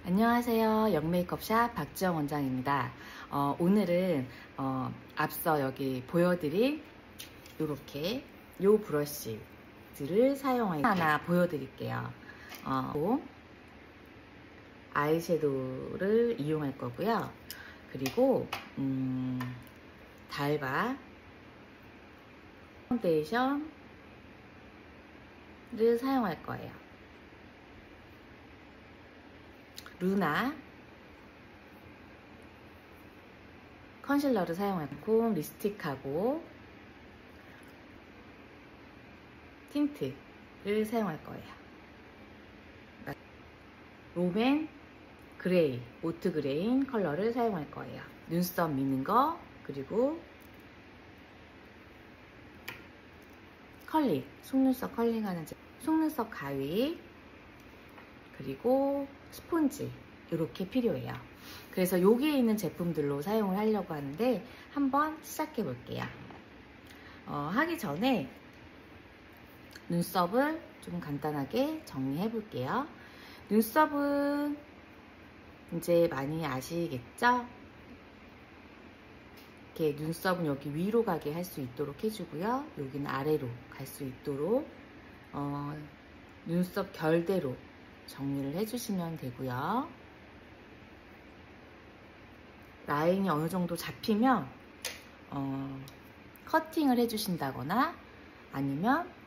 안녕하세요. 영메이크업샵 박지영 원장입니다. 오늘은 앞서 여기 보여드린 이렇게 요 브러쉬들을 사용해서 하나 보여드릴게요. 아이섀도우를 이용할 거고요. 그리고 달바 파운데이션을 사용할 거예요. 루나 컨실러를 사용하고 립스틱하고 틴트를 사용할 거예요. 롬앤 그레이, 오트 그레인 컬러를 사용할 거예요. 눈썹 미는 거, 그리고 컬링, 속눈썹 컬링하는 속눈썹 가위, 그리고 스폰지 이렇게 필요해요. 그래서 여기에 있는 제품들로 사용을 하려고 하는데 한번 시작해 볼게요. 하기 전에 눈썹을 좀 간단하게 정리해 볼게요. 눈썹은 이제 많이 아시겠죠? 이렇게 눈썹은 여기 위로 가게 할 수 있도록 해주고요. 여기는 아래로 갈 수 있도록 눈썹 결대로 정리를 해주시면 되고요. 라인이 어느 정도 잡히면 커팅을 해주신다거나 아니면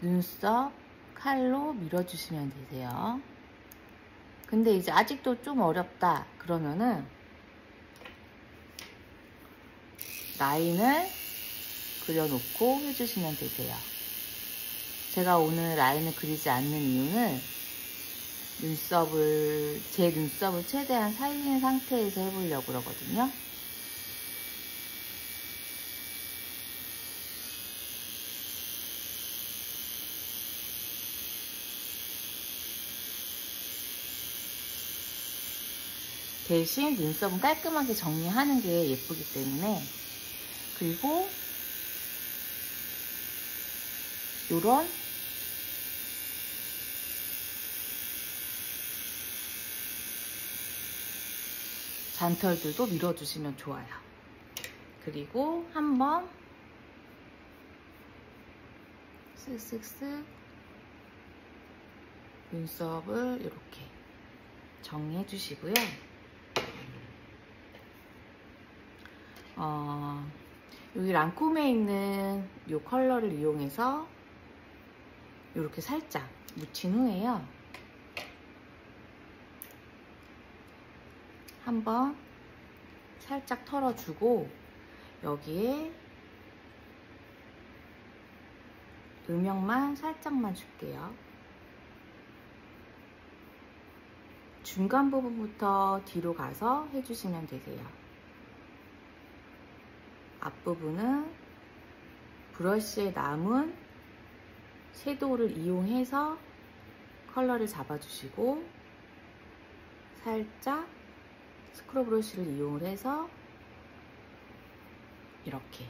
눈썹 칼로 밀어주시면 되세요. 근데 이제 아직도 좀 어렵다 그러면은 라인을 그려놓고 해주시면 되세요. 제가 오늘 라인을 그리지 않는 이유는 제 눈썹을 최대한 살린 상태에서 해보려고 그러거든요. 대신 눈썹은 깔끔하게 정리하는 게 예쁘기 때문에. 그리고 요런 잔털들도 밀어주시면 좋아요. 그리고 한번 쓱쓱쓱 눈썹을 이렇게 정리해 주시고요. 여기 랑콤에 있는 이 컬러를 이용해서 이렇게 살짝 묻힌 후에요. 한번 살짝 털어주고 여기에 음영만 살짝만 줄게요. 중간 부분부터 뒤로 가서 해주시면 되세요. 앞부분은 브러쉬에 남은 섀도우를 이용해서 컬러를 잡아주시고 살짝 스크럽 브러쉬를 이용을 해서 이렇게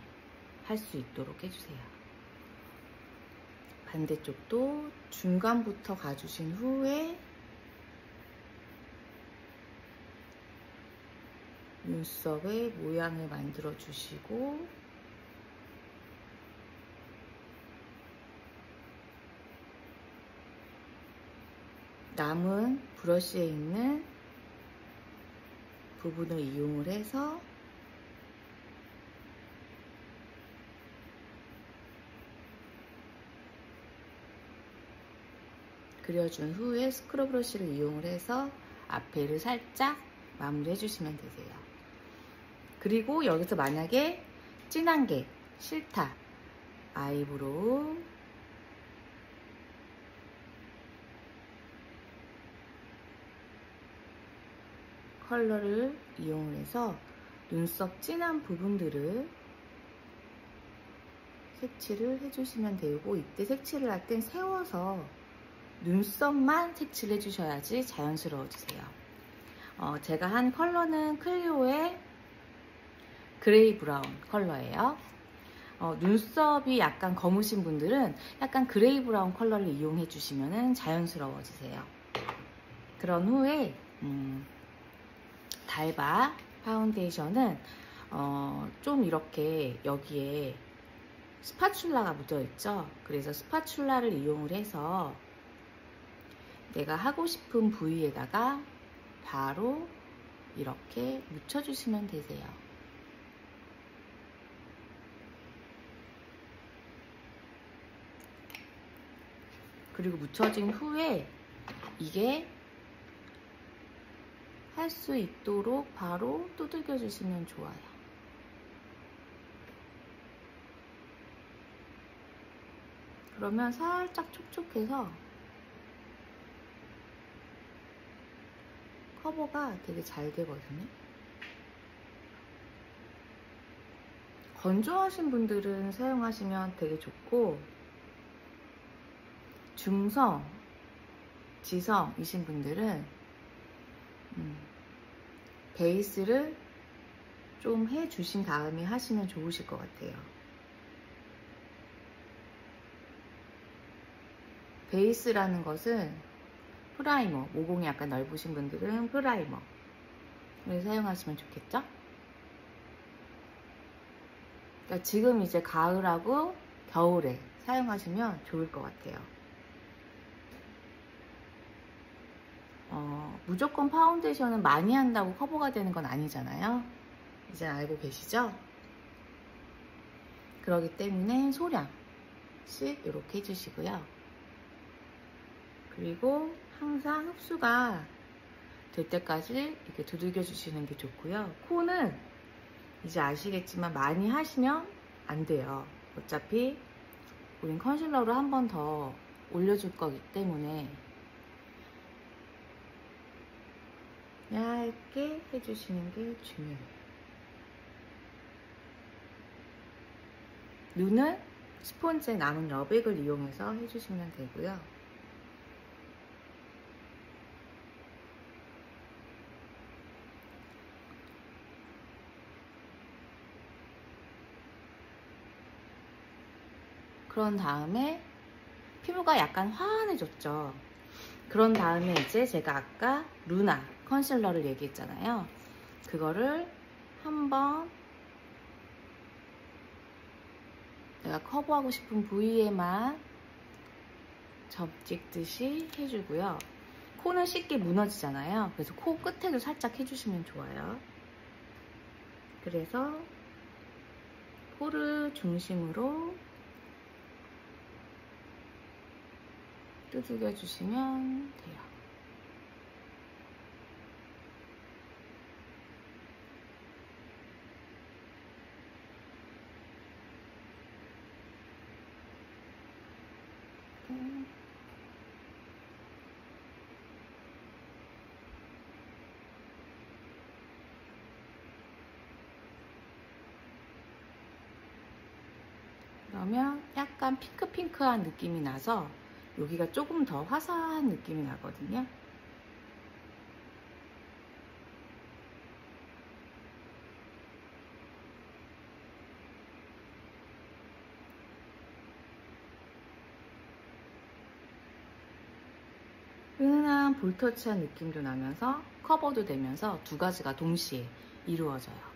할 수 있도록 해주세요. 반대쪽도 중간부터 가주신 후에 눈썹의 모양을 만들어 주시고 남은 브러쉬에 있는 부분을 이용을 해서 그려준 후에 스크럽 브러쉬를 이용을 해서 앞에를 살짝 마무리 해주시면 되세요. 그리고 여기서 만약에 진한 게 싫다, 아이브로우 컬러를 이용해서 눈썹 진한 부분들을 색칠을 해주시면 되고, 이때 색칠을 할 땐 세워서 눈썹만 색칠해 주셔야지 자연스러워지세요. 제가 한 컬러는 클리오의 그레이 브라운 컬러예요. 눈썹이 약간 검으신 분들은 약간 그레이 브라운 컬러를 이용해 주시면 자연스러워지세요. 그런 후에 달바 파운데이션은 좀 이렇게 여기에 스파츌라가 묻어 있죠. 그래서 스파츌라를 이용을 해서 내가 하고 싶은 부위에다가 바로 이렇게 묻혀주시면 되세요. 그리고 묻혀진 후에 이게 할 수 있도록 바로 두들겨 주시면 좋아요. 그러면 살짝 촉촉해서 커버가 되게 잘 되거든요. 건조하신 분들은 사용하시면 되게 좋고, 중성, 지성이신 분들은 베이스를 좀 해주신 다음에 하시면 좋으실 것 같아요. 베이스라는 것은 프라이머, 모공이 약간 넓으신 분들은 프라이머를 사용하시면 좋겠죠? 그러니까 지금 이제 가을하고 겨울에 사용하시면 좋을 것 같아요. 무조건 파운데이션은 많이 한다고 커버가 되는 건 아니잖아요. 이제 알고 계시죠? 그렇기 때문에 소량씩 이렇게 해주시고요. 그리고 항상 흡수가 될 때까지 이렇게 두들겨 주시는 게 좋고요. 코는 이제 아시겠지만 많이 하시면 안 돼요. 어차피 우린 컨실러로 한 번 더 올려줄 거기 때문에 얇게 해주시는 게 중요해요. 눈은 스폰지에 남은 여백을 이용해서 해주시면 되고요. 그런 다음에 피부가 약간 환해졌죠. 그런 다음에 이제 제가 아까 루나 컨실러를 얘기했잖아요. 그거를 한번 내가 커버하고 싶은 부위에만 접찍듯이 해주고요. 코는 쉽게 무너지잖아요. 그래서 코 끝에도 살짝 해주시면 좋아요. 그래서 코를 중심으로 두들겨 주시면 돼요. 그러면 약간 핑크핑크한 느낌이 나서 여기가 조금 더 화사한 느낌이 나거든요. 은은한 볼터치한 느낌도 나면서 커버도 되면서 두 가지가 동시에 이루어져요.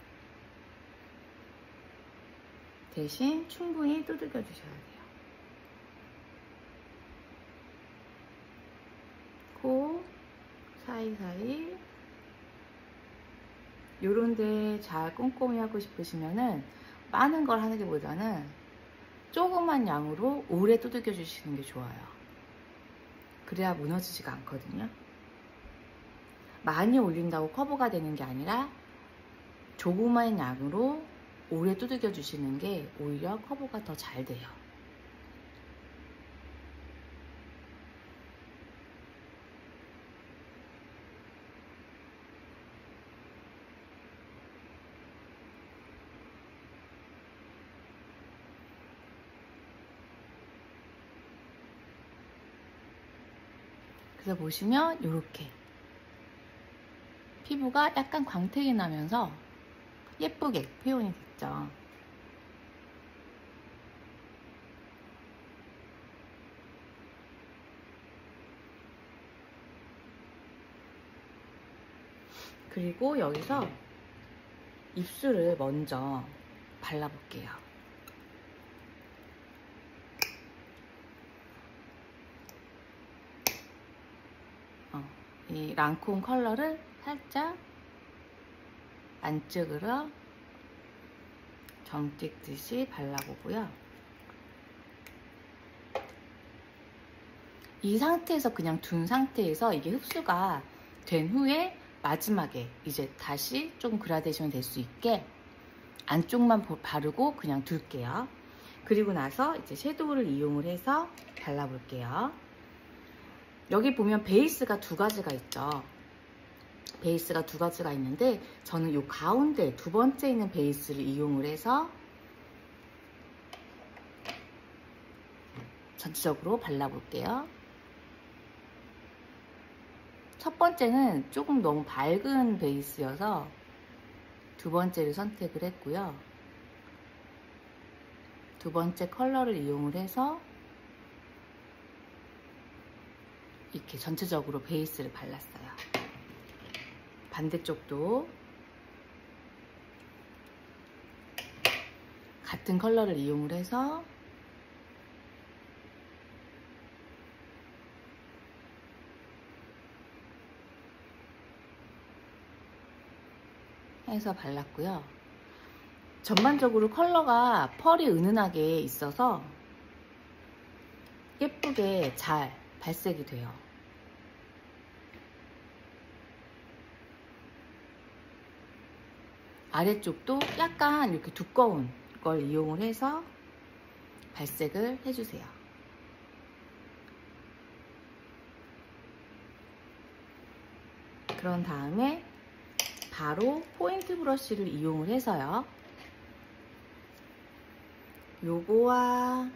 대신 충분히 두들겨 주셔야 돼요. 코 사이사이 요런데 잘 꼼꼼히 하고 싶으시면은 많은 걸 하는 게 보다는 조그만 양으로 오래 두들겨 주시는 게 좋아요. 그래야 무너지지가 않거든요. 많이 올린다고 커버가 되는 게 아니라 조그만 양으로 오래 두들겨 주시는 게 오히려 커버가 더 잘 돼요. 그래서 보시면 이렇게 피부가 약간 광택이 나면서 예쁘게 표현이 됐죠. 그리고 여기서 입술을 먼저 발라볼게요. 이 랑콤 컬러를 살짝 안쪽으로 점 찍듯이 발라보고요. 이 상태에서 그냥 둔 상태에서 이게 흡수가 된 후에 마지막에 이제 다시 좀 그라데이션 될 수 있게 안쪽만 바르고 그냥 둘게요. 그리고 나서 이제 섀도우를 이용을 해서 발라볼게요. 여기 보면 베이스가 두 가지가 있죠. 베이스가 두 가지가 있는데 저는 이 가운데 두 번째 있는 베이스를 이용을 해서 전체적으로 발라볼게요. 첫 번째는 조금 너무 밝은 베이스여서 두 번째를 선택을 했고요. 두 번째 컬러를 이용을 해서 이렇게 전체적으로 베이스를 발랐어요. 반대쪽도 같은 컬러를 이용을 해서 발랐고요. 전반적으로 컬러가 펄이 은은하게 있어서 예쁘게 잘 발색이 돼요. 아래쪽도 약간 이렇게 두꺼운 걸 이용을 해서 발색을 해주세요. 그런 다음에 바로 포인트 브러쉬를 이용을 해서요. 요거와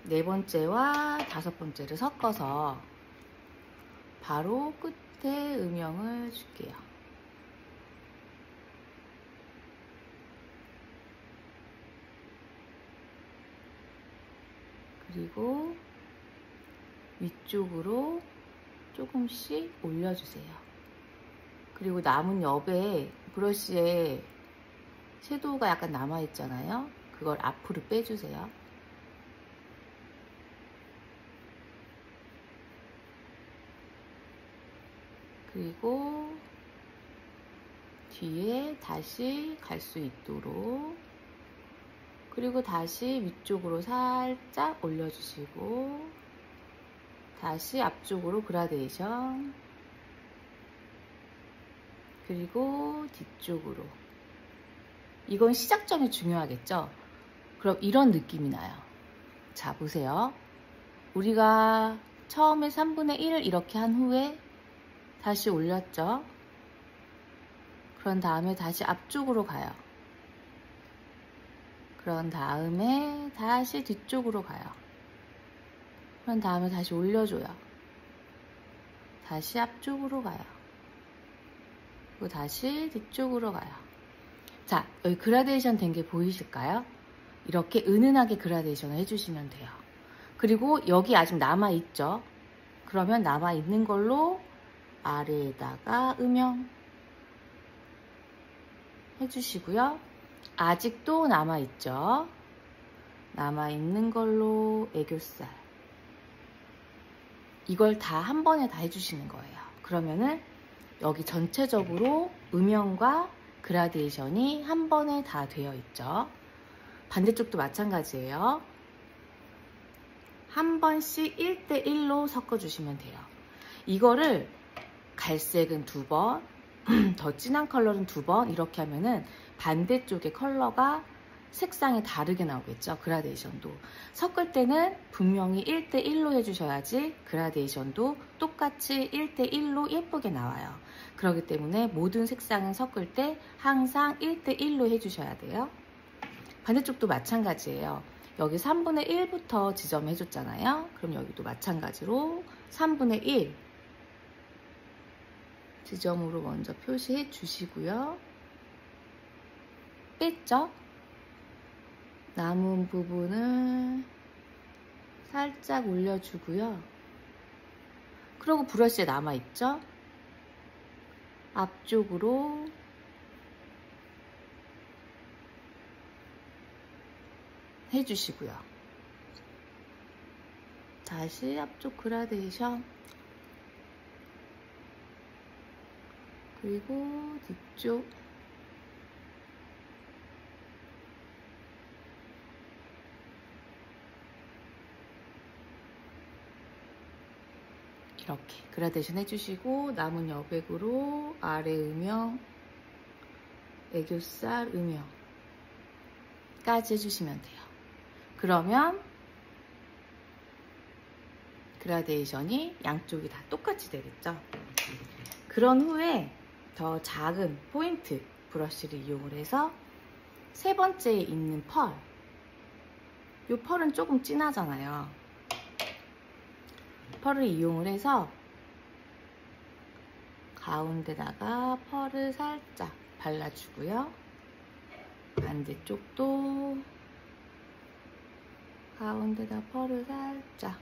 네 번째와 다섯 번째를 섞어서 바로 끝에 음영을 줄게요. 그리고 위쪽으로 조금씩 올려주세요. 그리고 남은 옆에 브러쉬에 섀도우가 약간 남아있잖아요. 그걸 앞으로 빼주세요. 그리고 뒤에 다시 갈 수 있도록, 그리고 다시 위쪽으로 살짝 올려주시고 다시 앞쪽으로 그라데이션, 그리고 뒤쪽으로. 이건 시작점이 중요하겠죠? 그럼 이런 느낌이 나요. 자, 보세요. 우리가 처음에 3분의 1을 이렇게 한 후에 다시 올렸죠? 그런 다음에 다시 앞쪽으로 가요. 그런 다음에 다시 뒤쪽으로 가요. 그런 다음에 다시 올려줘요. 다시 앞쪽으로 가요. 그리고 다시 뒤쪽으로 가요. 자, 여기 그라데이션 된 게 보이실까요? 이렇게 은은하게 그라데이션을 해주시면 돼요. 그리고 여기 아직 남아있죠? 그러면 남아있는 걸로 아래에다가 음영 해주시고요. 아직도 남아있죠? 남아있는 걸로 애교살. 이걸 다 한 번에 다 해주시는 거예요. 그러면은 여기 전체적으로 음영과 그라데이션이 한 번에 다 되어 있죠. 반대쪽도 마찬가지예요. 한 번씩 1대1로 섞어주시면 돼요. 이거를 갈색은 2번, 더 진한 컬러는 2번 이렇게 하면은 반대쪽의 컬러가 색상이 다르게 나오겠죠. 그라데이션도 섞을 때는 분명히 1대1로 해주셔야지 그라데이션도 똑같이 1대1로 예쁘게 나와요. 그렇기 때문에 모든 색상은 섞을 때 항상 1대1로 해주셔야 돼요. 반대쪽도 마찬가지예요. 여기 3분의 1부터 지점해 줬잖아요. 그럼 여기도 마찬가지로 3분의 1 지점으로 먼저 표시해 주시고요. 뺐죠? 남은 부분을 살짝 올려주고요. 그리고 브러쉬에 남아있죠? 앞쪽으로 해주시고요. 다시 앞쪽 그라데이션, 그리고 뒤쪽 이렇게 그라데이션 해주시고, 남은 여백으로 아래 음영, 애교살 음영까지 해주시면 돼요. 그러면 그라데이션이 양쪽이 다 똑같이 되겠죠. 그런 후에 더 작은 포인트 브러쉬를 이용을 해서 세 번째에 있는 펄, 이 펄은 조금 진하잖아요. 펄을 이용을 해서 가운데다가 펄을 살짝 발라주고요. 반대쪽도 가운데다 펄을 살짝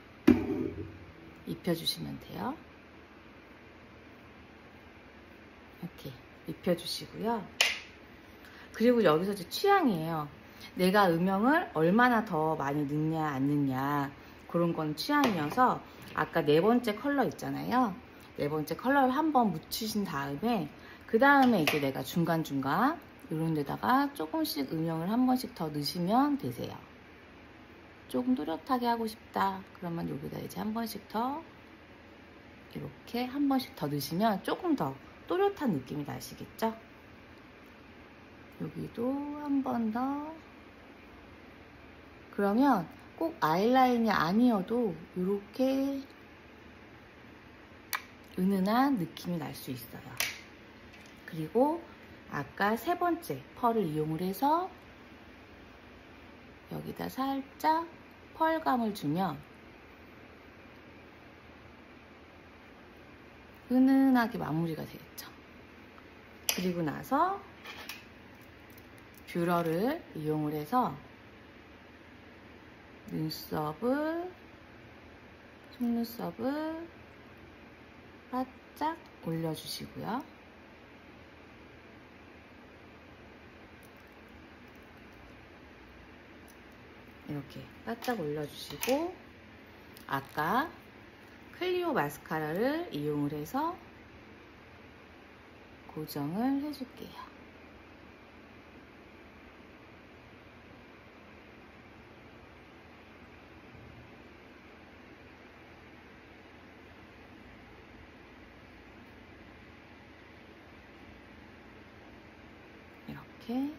입혀주시면 돼요. 이렇게 입혀주시고요. 그리고 여기서 제 취향이에요. 내가 음영을 얼마나 더 많이 넣냐 안 넣냐, 그런 건 취향이어서 아까 네 번째 컬러 있잖아요. 네 번째 컬러를 한번 묻히신 다음에 그 다음에 이제 내가 중간중간 이런 데다가 조금씩 음영을 한 번씩 더 넣으시면 되세요. 조금 또렷하게 하고 싶다 그러면 여기다 이제 한 번씩 더, 이렇게 한 번씩 더 넣으시면 조금 더 또렷한 느낌이 나시겠죠? 여기도 한 번 더. 그러면 꼭 아이라인이 아니어도 이렇게 은은한 느낌이 날 수 있어요. 그리고 아까 세 번째 펄을 이용을 해서 여기다 살짝 펄감을 주면 은은하게 마무리가 되겠죠. 그리고 나서 뷰러를 이용을 해서 눈썹을, 속눈썹을 바짝 올려주시고요. 이렇게 바짝 올려주시고, 아까 클리오 마스카라를 이용을 해서 고정을 해줄게요. 이렇게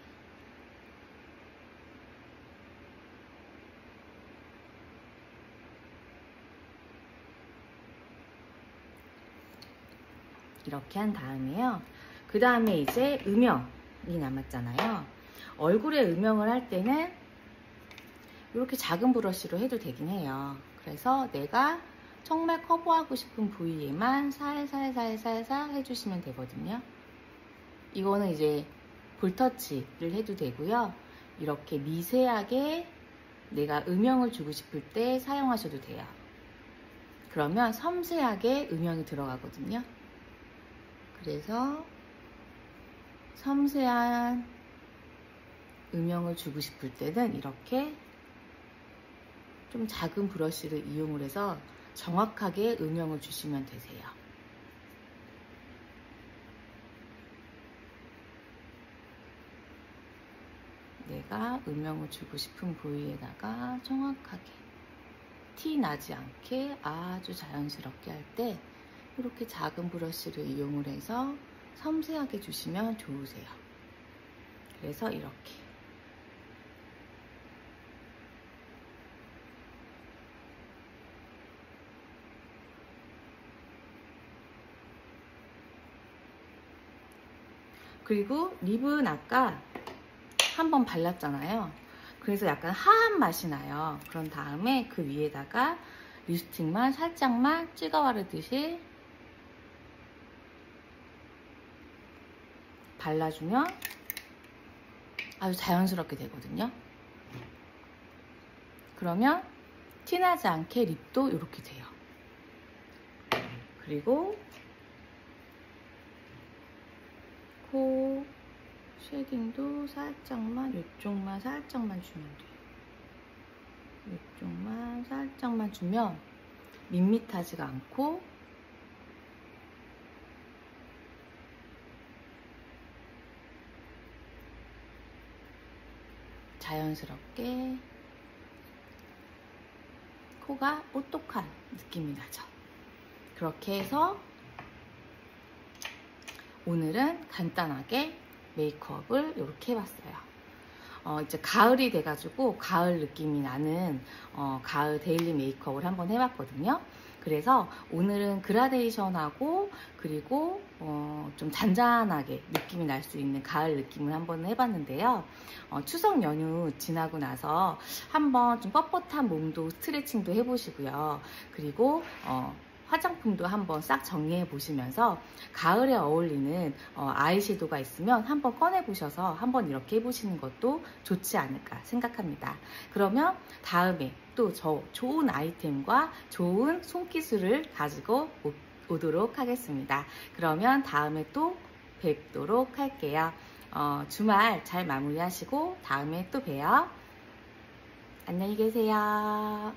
이렇게 한 다음에요. 그 다음에 이제 음영이 남았잖아요. 얼굴에 음영을 할 때는 이렇게 작은 브러쉬로 해도 되긴 해요. 그래서 내가 정말 커버하고 싶은 부위에만 살살살살살 해주시면 되거든요. 이거는 이제 볼터치를 해도 되고요. 이렇게 미세하게 내가 음영을 주고 싶을 때 사용하셔도 돼요. 그러면 섬세하게 음영이 들어가거든요. 그래서 섬세한 음영을 주고 싶을 때는 이렇게 좀 작은 브러쉬를 이용을 해서 정확하게 음영을 주시면 되세요. 내가 음영을 주고 싶은 부위에다가 정확하게 티 나지 않게 아주 자연스럽게 할 때 이렇게 작은 브러쉬를 이용을 해서 섬세하게 주시면 좋으세요. 그래서 이렇게 그리고 립은 아까 한번 발랐잖아요. 그래서 약간 하한 맛이 나요. 그런 다음에 그 위에다가 립스틱만 살짝만 찍어 바르듯이 발라주면 아주 자연스럽게 되거든요. 그러면 티나지 않게 립도 이렇게 돼요. 그리고 코 쉐딩도 살짝만, 이쪽만 살짝만 주면 돼요. 이쪽만 살짝만 주면 밋밋하지가 않고 자연스럽게 코가 오똑한 느낌이 나죠. 그렇게 해서 오늘은 간단하게 메이크업을 이렇게 해봤어요. 이제 가을이 돼가지고 가을 느낌이 나는 가을 데일리 메이크업을 한번 해봤거든요. 그래서 오늘은 그라데이션하고 그리고 좀 잔잔하게 느낌이 날 수 있는 가을 느낌을 한번 해봤는데요. 추석 연휴 지나고 나서 한번 좀 뻣뻣한 몸도 스트레칭도 해보시고요. 그리고 화장품도 한번 싹 정리해 보시면서 가을에 어울리는 아이섀도우가 있으면 한번 꺼내 보셔서 한번 이렇게 해보시는 것도 좋지 않을까 생각합니다. 그러면 다음에 또 좋은 아이템과 좋은 손기술을 가지고 오도록 하겠습니다. 그러면 다음에 또 뵙도록 할게요. 주말 잘 마무리하시고 다음에 또 봬요. 안녕히 계세요.